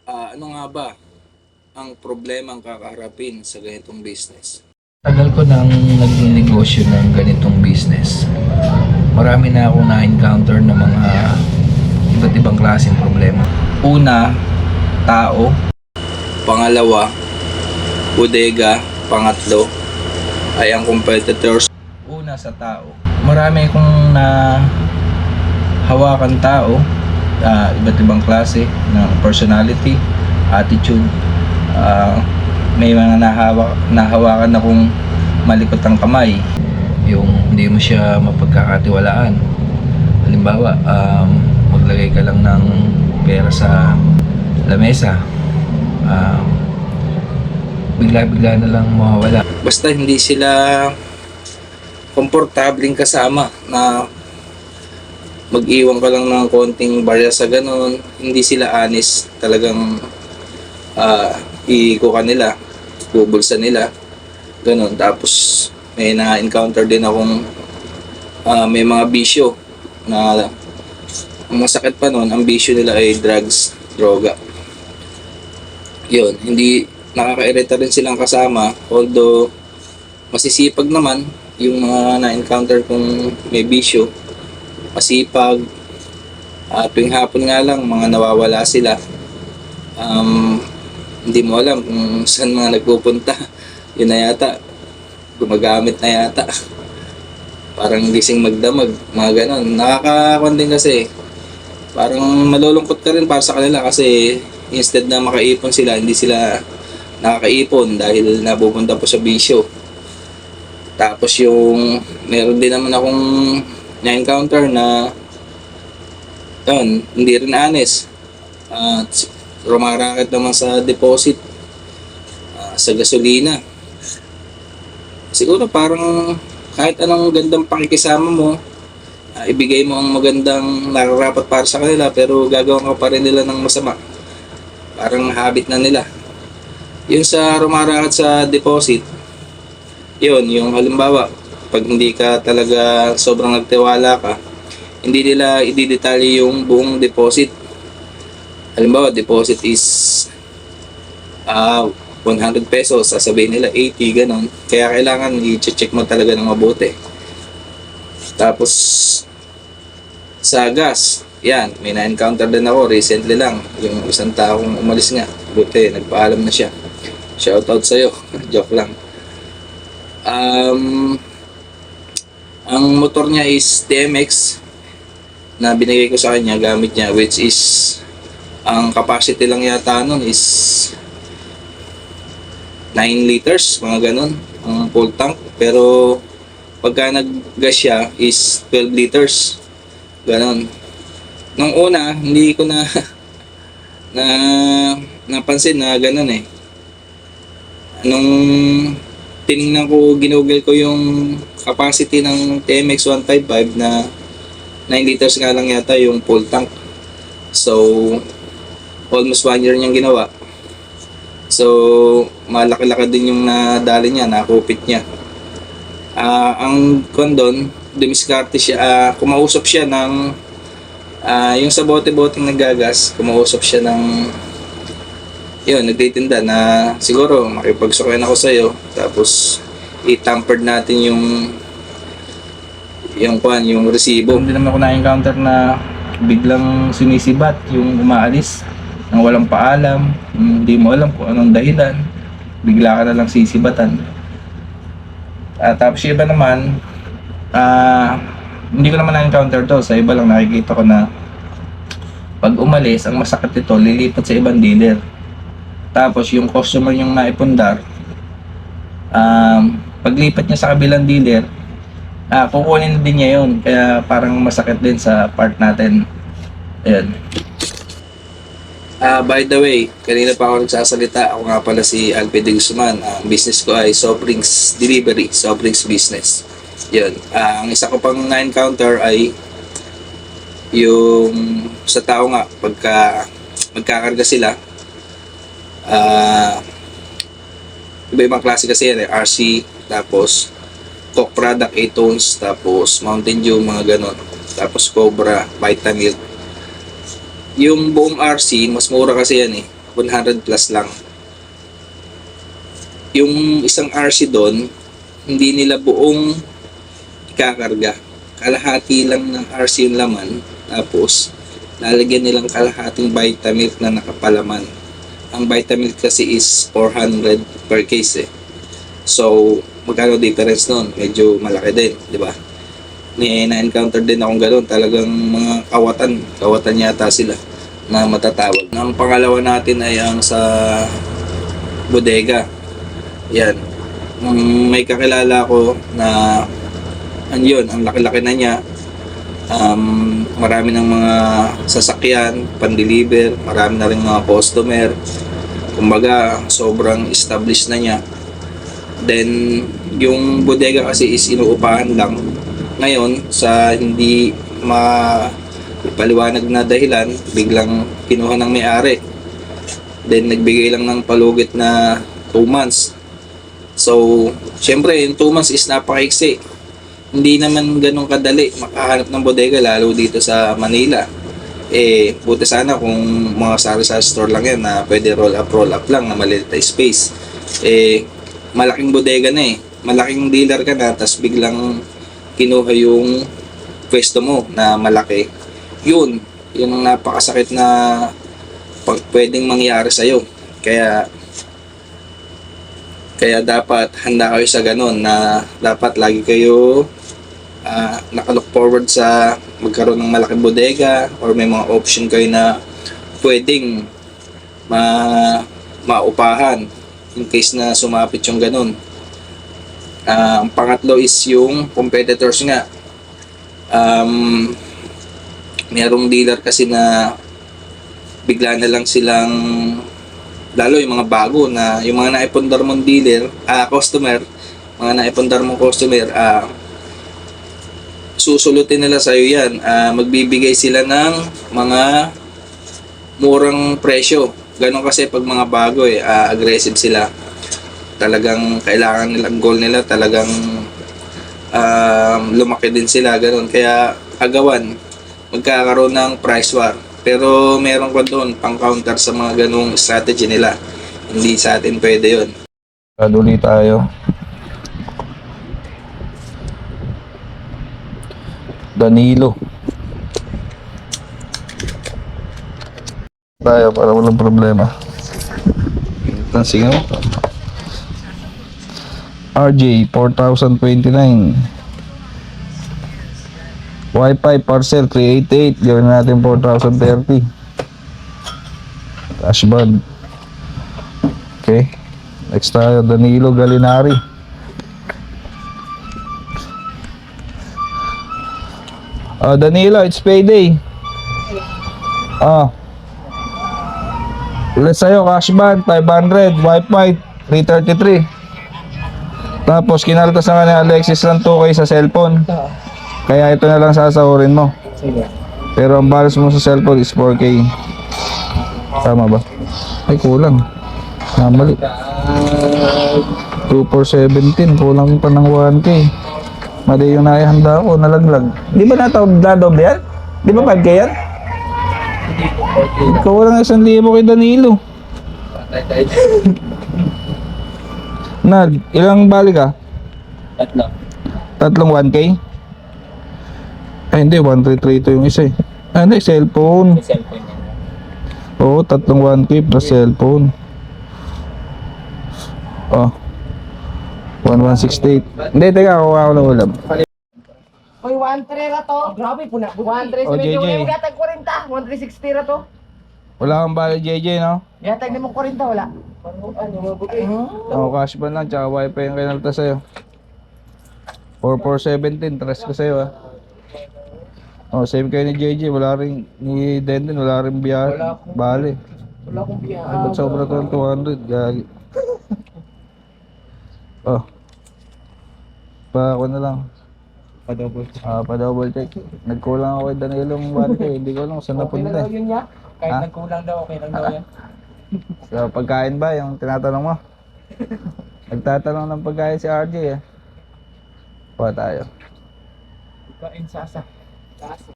Ano nga ba ang problema ang kakaharapin sa ganitong business? Tagal ko nang nagninegosyo ng ganitong business. Marami na akong na-encounter ng mga iba't ibang klaseng problema. Una, tao. Pangalawa, bodega. Pangatlo ay ang competitors. Una sa tao. Marami akong na hawakan tao, iba't ibang klase ng personality, attitude. May mga nahawakan akong malikot ang kamay, yung hindi mo siya mapagkakatiwalaan. Halimbawa, maglagay ka lang ng pera sa lamesa, bigla-bigla na lang mawawala. Basta hindi sila komportabling kasama na mag-iwan ka lang ng konting barya sa ganun. Hindi sila honest. Talagang iiko ka nila, bubulsa nila, ganun. Tapos may na-encounter din akong may mga bisyo na ang masakit pa nun, ang bisyo nila ay drugs, droga. Yun, hindi nakakairita rin silang kasama, although masisipag naman yung mga na-encounter kong may bisyo, masipag. Tuwing hapon nga lang mga nawawala sila. Hindi mo alam kung saan mga nagpupunta. Yun na yata, gumagamit na yata, parang gising magdamag, mga ganon. Nakakakon din kasi parang malulungkot ka rin para sa kanila kasi instead na makaipon sila, hindi sila nakakaipon dahil napupunta po sa bisyo. Tapos yung meron din naman akong na-encounter na yun, hindi rin honest. Rumaraket naman sa deposit, sa gasolina. Siguro parang kahit anong gandang pakikisama mo, ibigay mo ang magandang nararapat para sa kanila, pero gagawin ka pa rin nila ng masama. Parang habit na nila. Yun sa rumarakat sa deposit, yun, yung halimbawa, pag hindi ka talaga sobrang nagtiwala ka, hindi nila ididetalye yung buong deposit. Halimbawa, deposit is 100 pesos, sasabihin nila 80, ganon. Kaya kailangan i-check mo talaga ng mabuti. Tapos, sa gas, yan, may na-encounter din ako recently lang. Yung isang taong umalis nga, buti, nagpaalam na siya. Shoutout sa'yo, joke lang. Ang motor niya is TMX na binigay ko sa kanya, gamit niya, which is ang capacity lang yata nun is 9 liters, mga ganon, ang full tank. Pero pagka nag-gas siya is 12 liters, ganon. Nung una, hindi ko na napansin na ganon eh. Nung tiningnan ko, ginugol ko yung capacity ng TMX 155 na 9 liters nga lang yata yung full tank. So, almost 1 year niyang ginawa. So, malaki-laki din yung nadali niya, nakupit niya. Ang kondon, dumiskarte siya, kumausap siya ng, yung sa bote-boteng nagagas, kumausap siya ng, yun, nagtitinda na siguro makipagsukayan ako sa'yo, tapos i-tampered natin yung resibo. Hindi naman ako na-encounter na biglang sinisibat yung umaalis nang walang paalam, hindi mo alam kung anong dahilan, bigla ka na lang sisibatan. Tapos yung iba naman, hindi ko naman na-encounter to, sa iba lang nakikita ko na pag umalis, ang masakit ito, lilipat sa ibang dealer. Tapos yung customer yung naipundar, paglipat niya sa kabilang dealer, kukunin din niya yun, kaya parang masakit din sa part natin. Ayan. By the way, kanina pa ako nagsasalita. Ako nga pala si Alfie de Guzman. Ang business ko ay soft drinks delivery, soft drinks business. Yun. Ang isa ko pang na-encounter ay yung sa tao nga, pagka magkakarga sila, iba-ibang klase kasi yan eh. RC, tapos Coke product, A-Tones, tapos Mountain Dew, mga ganon. Tapos Cobra, Vitamilk. Yung buong RC, mas mura kasi yan eh. 100 plus lang. Yung isang RC doon, hindi nila buong ikakarga. Kalahati lang ng RC yung laman, tapos lalagyan nilang kalahating Vitamilk na nakapalaman. Ang Vitamilk kasi is 400 per case eh. So, magkano difference nun? Medyo malaki din, di ba? May na-encounter din akong gano'n. Talagang mga kawatan yata sila na matatawag. Ang pangalawa natin ay ang sa bodega. Yan. May kakilala ko na ang laki-laki na niya. Marami ng mga sasakyan, pan-deliver, marami na rin mga customer. Kumbaga, sobrang established na niya. Then, yung bodega kasi is inuupahan lang. Ngayon, sa hindi mapaliwanag na dahilan, biglang kinuha ng may-ari. Then, nagbigay lang ng palugit na 2 months. So, syempre, yung 2 months is napakaiksi. Hindi naman ganun kadali makahanap ng bodega, lalo dito sa Manila. Buti sana kung mga sari-sari store lang yan na pwede roll up lang na maliit na space. Malaking bodega na eh. Malaking dealer ka na, tapos biglang kinuha yung pwesto mo na malaki. Yun ang napakasakit na pwedeng mangyari sa'yo. Kaya dapat handa kayo sa ganun na dapat lagi kayo nakalook forward sa magkaroon ng malaking bodega or may mga option kayo na pwedeng maupahan in case na sumapit yung ganun. Ang pangatlo is yung competitors nga. Merong dealer kasi na bigla na lang silang, lalo yung mga bago na yung mga naipundar mong dealer, mga naipundar mong customer, susulutin nila sa'yo yan. Magbibigay sila ng mga murang presyo. Ganon kasi pag mga bago aggressive sila. Talagang kailangan nila, ang goal nila talagang lumaki din sila, ganon. Kaya agawan, magkakaroon ng price war. Pero meron pa doon pang counter sa mga ganong strategy nila. Hindi sa atin pwede yun. Kaduli tayo. Danilo. Tayo para walang problema. Sige mo. RJ 4029. Wi-Fi parcel 388. Gawin natin 4030. Dashboard. Okay. Next tayo, Danilo Galinari. Danilo, it's payday. Ulit sa'yo, cash band 500, Wi-Fi 333. Tapos kinaltas naman ni Alexis ng 2K sa cellphone. Kaya ito na lang sasahurin mo. Sige. Pero ang balance mo sa cellphone is 4K. Tama ba? Ay, kulang. Namali. 2,417. Kulang pa ng 1K. Mali yung naihanda ko, nalaglag. Di ba na-doble yan? Di ba 5K yan? Kulang 1,000 kay Danilo. Ilang bali ka? Tatlong 1K? Ay hindi, 1332 yung isa eh. Hindi, cellphone. Oo, tatlong 1K plus cellphone. 1168. Hindi, teka, kuha ko ng ulam. Uy, 1-3 na to. Grabe po na. 1-3 Oh, JJ. yung gatag 40. 1-360 na to. Wala kang bali JJ, no? Gatag ni mong 40 wala. Ano mabuti? Cash ba lang, tsaka wifi yung kinalta sa'yo. 4417, trust ko sa'yo same kayo ni JJ, wala rin, ni Denden, wala rin biya, bali. Wala akong biya. Ba't sobra to ng 200, gagi. Pa ako na lang. Pa-double check. Nagkulang ako kay Danilo ng 1K, hindi ko alam kung saan Okay lang napunta daw yun niya. Kahit Ha? nagkulang daw, okay lang daw yan. So, pagkain ba yung tinatanong mo? Nagtatanong ng pagkain si RJ Pa tayo. Kain sasa. Sasa.